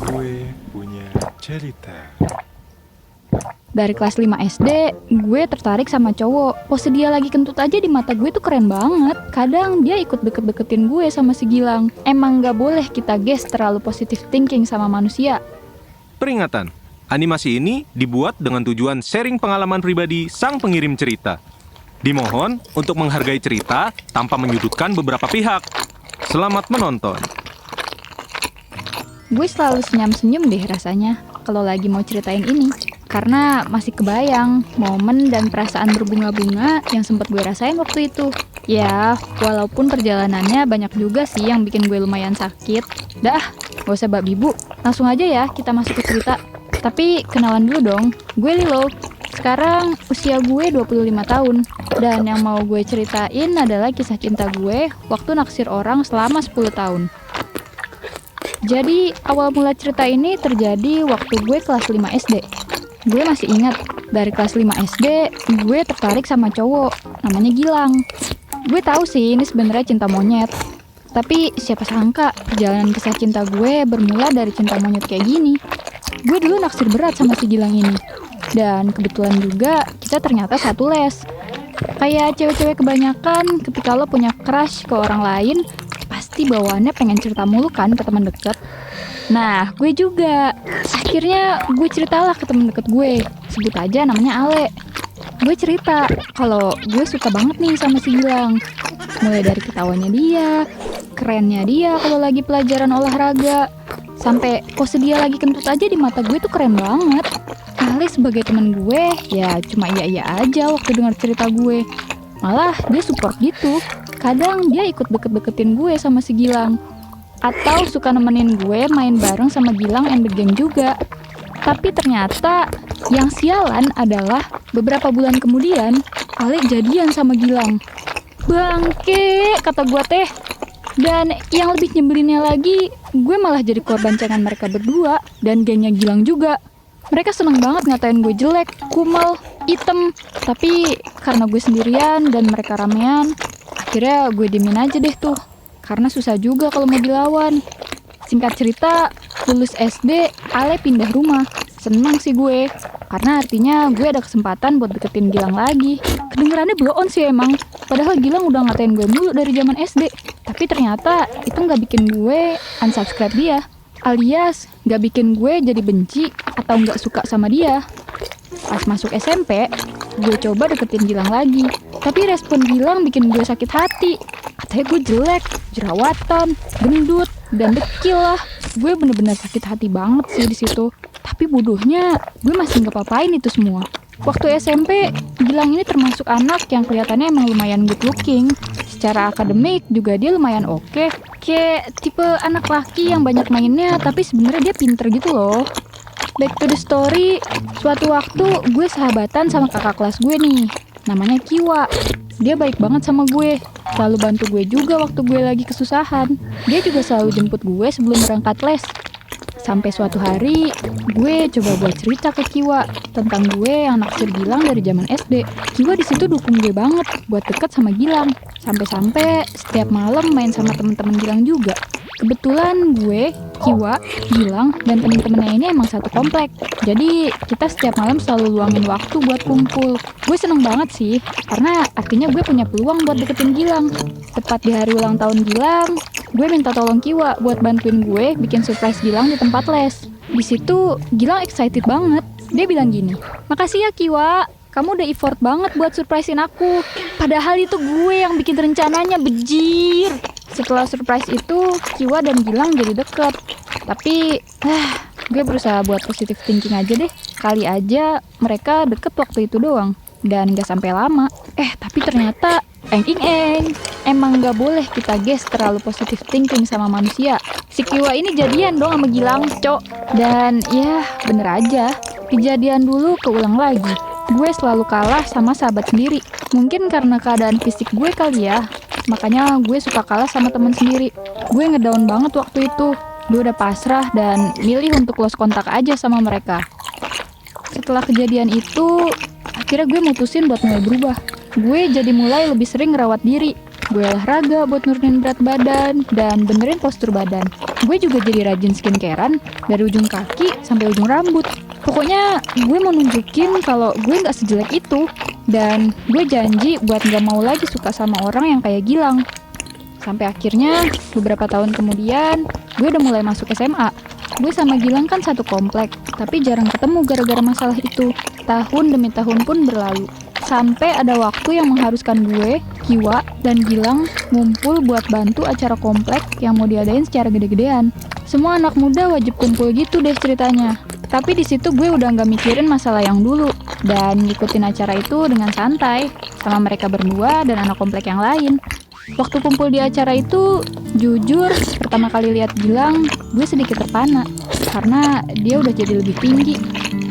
Gue punya cerita. Dari kelas 5 SD, gue tertarik sama cowok. Pose dia lagi kentut aja di mata gue tuh keren banget. Kadang dia ikut deket-deketin gue sama si Gilang. Emang gak boleh kita guys terlalu positive thinking sama manusia. Peringatan, animasi ini dibuat dengan tujuan sharing pengalaman pribadi sang pengirim cerita. Dimohon untuk menghargai cerita tanpa menyudutkan beberapa pihak. Selamat menonton. Gue selalu senyum-senyum deh rasanya kalau lagi mau ceritain ini. Karena masih kebayang momen dan perasaan berbunga-bunga yang sempat gue rasain waktu itu. Ya, walaupun perjalanannya banyak juga sih yang bikin gue lumayan sakit. Dah, gak usah babi bu. Langsung aja ya kita masuk ke cerita. Tapi kenalan dulu dong, gue Lilo. Sekarang usia gue 25 tahun. Dan yang mau gue ceritain adalah kisah cinta gue waktu naksir orang selama 10 tahun. Jadi awal mula cerita ini terjadi waktu gue kelas 5 SD. Gue masih ingat, dari kelas 5 SD, gue tertarik sama cowok, namanya Gilang. Gue tahu sih ini sebenarnya cinta monyet. Tapi siapa sangka perjalanan kisah cinta gue bermula dari cinta monyet kayak gini. Gue dulu naksir berat sama si Gilang ini. Dan kebetulan juga kita ternyata satu les. Kayak cewek-cewek kebanyakan ketika lo punya crush ke orang lain, pasti bawaannya pengen cerita mulu kan ke teman deket. Nah, gue juga. Akhirnya gue ceritalah ke temen deket gue. Sebut aja namanya Ale. Gue cerita kalau gue suka banget nih sama si Gilang. Mulai dari ketawanya dia, kerennya dia kalau lagi pelajaran olahraga, sampai pose dia lagi kentut aja di mata gue tuh keren banget. Ale sebagai temen gue, ya cuma iya-iya aja waktu dengar cerita gue. Malah dia support gitu. Kadang dia ikut deket-deketin gue sama si Gilang. Atau suka nemenin gue main bareng sama Gilang and the gang juga. Tapi ternyata yang sialan adalah beberapa bulan kemudian Ale jadian sama Gilang. Bangke, kata gue teh. Dan yang lebih nyebelinnya lagi, gue malah jadi korban cengan mereka berdua dan gengnya Gilang juga. Mereka seneng banget ngatain gue jelek, kumel, item. Tapi karena gue sendirian dan mereka ramean, akhirnya gue diemin aja deh tuh. Karena susah juga kalau mau dilawan. Singkat cerita, lulus SD, Ale pindah rumah. Seneng sih gue, karena artinya gue ada kesempatan buat deketin Gilang lagi. Kedengerannya blow on sih emang. Padahal Gilang udah ngatain gue mulu dari zaman SD. Tapi ternyata itu nggak bikin gue unsubscribe dia. Alias nggak bikin gue jadi benci atau nggak suka sama dia. Pas masuk SMP, gue coba deketin Gilang lagi. Tapi respon Gilang bikin gue sakit hati. Katanya gue jelek, jerawatan, gendut, dan dekil lah. Gue bener-bener sakit hati banget sih di situ. Tapi bodohnya, gue masih nggak apa-apain itu semua. Waktu SMP, Gilang ini termasuk anak yang kelihatannya emang lumayan good looking. Secara akademik juga dia lumayan oke. Kayak tipe anak laki yang banyak mainnya, tapi sebenarnya dia pinter gitu loh. Back to the story, suatu waktu gue sahabatan sama kakak kelas gue nih. Namanya Kiwa. Dia baik banget sama gue. Selalu bantu gue juga waktu gue lagi kesusahan. Dia juga selalu jemput gue sebelum berangkat les. Sampai suatu hari, gue coba buat cerita ke Kiwa tentang gue yang naksir Gilang dari zaman SD. Kiwa di situ dukung gue banget buat deket sama Gilang. Sampai-sampai setiap malam main sama temen-temen Gilang juga. Kebetulan gue, Kiwa, Gilang, dan temen-temennya ini emang satu komplek. Jadi kita setiap malam selalu luangin waktu buat kumpul. Gue seneng banget sih, karena artinya gue punya peluang buat deketin Gilang. Tepat di hari ulang tahun Gilang, gue minta tolong Kiwa buat bantuin gue bikin surprise Gilang di tempat les. Di situ Gilang excited banget. Dia bilang gini, "Makasih ya Kiwa, kamu udah effort banget buat surprisein aku. Padahal itu gue yang bikin rencananya, bejir." Setelah surprise itu, Kiwa dan Gilang jadi deket. Tapi, gue berusaha buat positive thinking aja deh. Kali aja mereka deket waktu itu doang. Dan gak sampai lama. Tapi ternyata, emang gak boleh kita guys terlalu positive thinking sama manusia. Si Kiwa ini jadian dong sama Gilang, cok. Dan ya, bener aja. Kejadian dulu keulang lagi. Gue selalu kalah sama sahabat sendiri. Mungkin karena keadaan fisik gue kali ya. Makanya gue suka kalah sama teman sendiri. Gue ngedown banget waktu itu. Gue udah pasrah dan milih untuk lost kontak aja sama mereka. Setelah kejadian itu, akhirnya gue mutusin buat mulai berubah. Gue jadi mulai lebih sering ngerawat diri. gue olahraga buat nurunin berat badan dan benerin postur badan. Gue juga jadi rajin skincarean dari ujung kaki sampai ujung rambut. Pokoknya gue mau nunjukin kalau gue nggak sejelek itu. Dan gue janji buat nggak mau lagi suka sama orang yang kayak Gilang. Sampai akhirnya beberapa tahun kemudian gue udah mulai masuk SMA. Gue sama Gilang kan satu komplek, tapi jarang ketemu gara-gara masalah itu. Tahun demi tahun pun berlalu. Sampai ada waktu yang mengharuskan gue, Kiwa, dan Gilang ngumpul buat bantu acara komplek yang mau diadain secara gede-gedean. Semua anak muda wajib kumpul gitu deh ceritanya. Tapi di situ gue udah nggak mikirin masalah yang dulu dan ngikutin acara itu dengan santai sama mereka berdua dan anak komplek yang lain. Waktu kumpul di acara itu, jujur pertama kali lihat Gilang, gue sedikit terpana karena dia udah jadi lebih tinggi,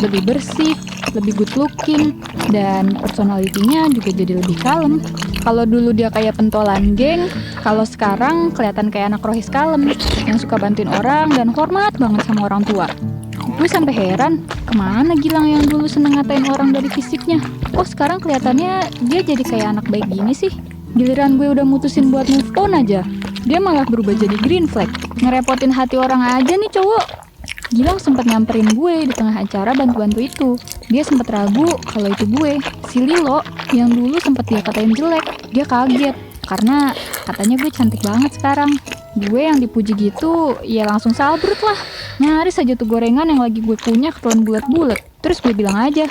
lebih bersih, lebih good looking, dan personality-nya juga jadi lebih kalem. Kalau dulu dia kayak pentolan geng, kalau sekarang kelihatan kayak anak rohis kalem yang suka bantuin orang dan hormat banget sama orang tua. Gue sampai heran, kemana Gilang yang dulu seneng ngatain orang dari fisiknya? Kok sekarang kelihatannya dia jadi kayak anak baik gini sih? Giliran gue udah mutusin buat move on aja, dia malah berubah jadi green flag. Ngerepotin hati orang aja nih cowok. Gilang sempat nyamperin gue di tengah acara bantu-bantu itu. Dia sempat ragu kalau itu gue, si Lilo, yang dulu sempat dia katain jelek. Dia kaget, karena katanya gue cantik banget sekarang. Gue yang dipuji gitu, ya langsung sabrut lah. Nyaris aja tuh gorengan yang lagi gue punya ketelan bulat-bulat. Terus gue bilang aja,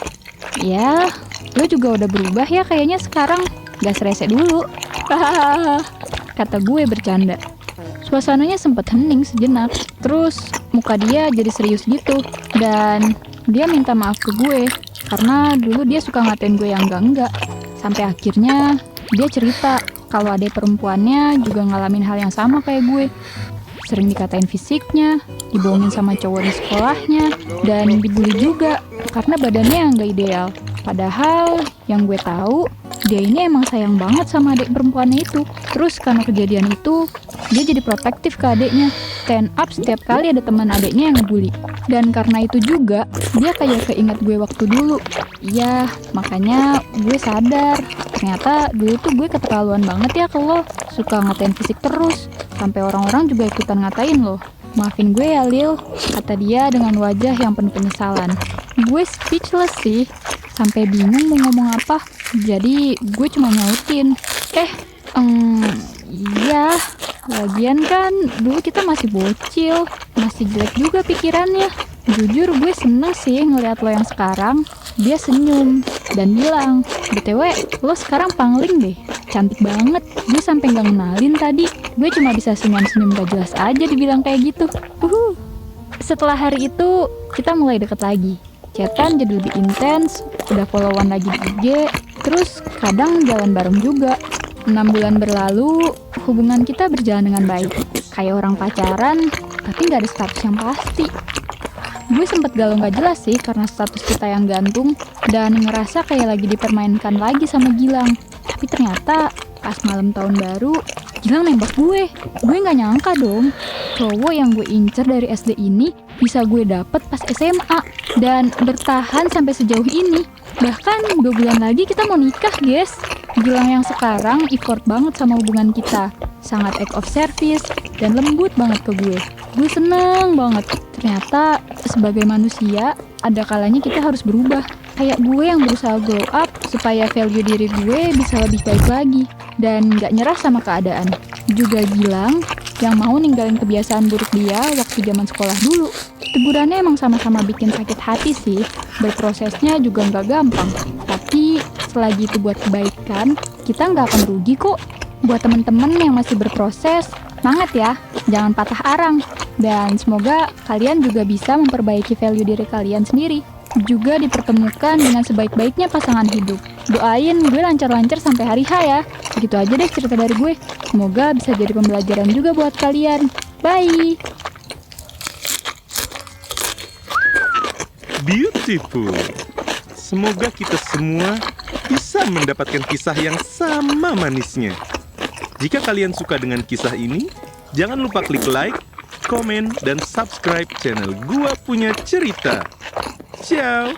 ya, lo juga udah berubah ya kayaknya sekarang. Gak serese dulu. Kata gue bercanda. Suasananya sempat hening sejenak. Terus muka dia jadi serius gitu. Dan dia minta maaf ke gue karena dulu dia suka ngatain gue yang enggak-enggak. Sampai akhirnya dia cerita kalau adik perempuannya juga ngalamin hal yang sama kayak gue. Sering dikatain fisiknya, dibohongin sama cowok di sekolahnya, dan dibully juga karena badannya yang gak ideal. Padahal yang gue tahu, dia ini emang sayang banget sama adik perempuannya itu. Terus karena kejadian itu, dia jadi protektif ke adiknya. Stand up setiap kali ada teman adiknya yang ngebully. Dan karena itu juga, dia kayak keinget gue waktu dulu. Iya, makanya gue sadar. Ternyata dulu tuh gue keterlaluan banget ya ke lo. Suka ngatain fisik terus. Sampai orang-orang juga ikutan ngatain lo. Maafin gue ya Lil, kata dia dengan wajah yang penuh penyesalan. Gue speechless sih. Sampai bingung mau ngomong apa. Jadi gue cuma nyautin. Iya. Lagian kan dulu kita masih bocil. Masih jelek juga pikirannya. Jujur gue seneng sih ngeliat lo yang sekarang. Dia senyum dan bilang, BTW lo sekarang pangling deh. Cantik banget. Gue sampai gak ngenalin tadi. Gue cuma bisa senyum-senyum gak jelas aja dibilang kayak gitu. Setelah hari itu kita mulai deket lagi. Chatan jadi lebih intens, udah followan lagi di IG, terus kadang jalan bareng juga. 6 bulan berlalu, hubungan kita berjalan dengan baik. Kayak orang pacaran, tapi gak ada status yang pasti. Gue sempet galau gak jelas sih karena status kita yang gantung, dan ngerasa kayak lagi dipermainkan lagi sama Gilang. Tapi ternyata pas malam tahun baru, Gilang nembak gue. Gue gak nyangka dong, cowok yang gue incer dari SD ini bisa gue dapet pas SMA dan bertahan sampai sejauh ini. Bahkan 2 bulan lagi kita mau nikah, guys. Gilang yang sekarang effort banget sama hubungan kita. Sangat act of service dan lembut banget ke gue. Gue seneng banget. Ternyata sebagai manusia, ada kalanya kita harus berubah. Kayak gue yang berusaha glow up supaya value diri gue bisa lebih baik lagi. Dan gak nyerah sama keadaan. Juga Gilang yang mau ninggalin kebiasaan buruk dia waktu zaman sekolah dulu. Tegurannya emang sama-sama bikin sakit hati sih. Berprosesnya juga nggak gampang. Tapi selagi itu buat kebaikan, kita nggak akan rugi kok. Buat temen-temen yang masih berproses, semangat ya, jangan patah arang. Dan semoga kalian juga bisa memperbaiki value diri kalian sendiri. Juga dipertemukan dengan sebaik-baiknya pasangan hidup. Doain gue lancar-lancar sampai hari H ya. Gitu aja deh cerita dari gue. Semoga bisa jadi pembelajaran juga buat kalian. Bye! Beautiful. Semoga kita semua bisa mendapatkan kisah yang sama manisnya. Jika kalian suka dengan kisah ini, jangan lupa klik like, komen, dan subscribe channel Gua Punya Cerita. Ciao!